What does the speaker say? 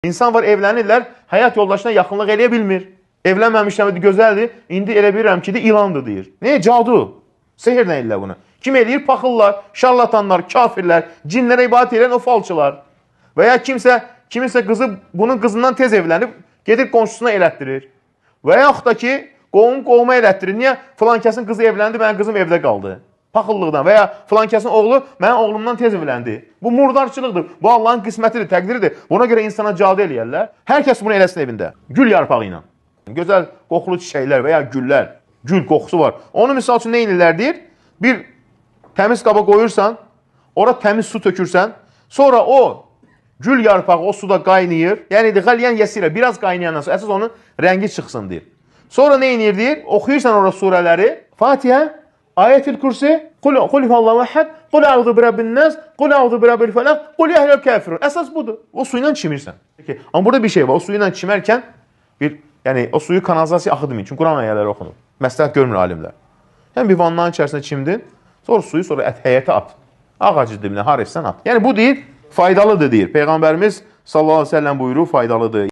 İnsan var, evlənirlər, həyat yoldaşına yaxınlıq eləyə bilmir. Evlənməmişlər, gözəldir, indi elə bilirəm ki, ilandır deyir. Ne? Cadu. Sehir nə ellər bunu? Kim eləyir? Paxıllar, şarlatanlar, kafirlər, cinlərə ibadət edən o falçılar. Və ya kiminsə qızı bunun qızından tez evlənib, gedir qonşusuna elətdirir. Və yaxud da ki, qohuma elətdirir. Niyə? Filankəsin qızı evləndi, mənim qızım evdə qaldı. Paxıllıqdan və ya filankəsin oğlu mənim oğlumdan tez evləndi. Bu murdarçılıqdır. Bu Allahın qismətidir, təqdiridir. Buna görə insana cadu eləyərlər. Hər kəs bunu eləsin evində. Gül yarpağı ilə. Gözəl qoxulu çiçəklər və ya güllər. Gül qoxusu var. Onu misal üçün nə edirlər deyir? Bir təmiz qaba qoyursan, ora təmiz su tökürsən, sonra o gül yarpağı o suda qaynayır. Yəni qəlyan yəsirə biraz qaynayandan sonra əsas onun rəngi çıxsın deyir. Sonra nə edir deyir? Oxuyursan ora surələri. Fatihə, Ayətül Kürsi, Qul huvallahu əhəd, Qul əuzu birabbin-nas, Qul əuzu birabbil-fələq, Qul ya eyyuhel kafirun. Əsas budur. O suyla çimirsən. Amma burada bir şey var. O suyla çimərkən yəni o suyu kanalizasiya axıdmayın. Çünki Quran ayələri oxunur. Məsləhət görmür alimlər. Yəni bir vannanın içərisində çimdin, sonra suyu həyətə at. Ağacı dibinə har etsən at. Yəni bu deyir, faydalıdır deyir. Peyğəmbərimiz sallallahu əleyhi və səlləm buyurur, faydalıdır.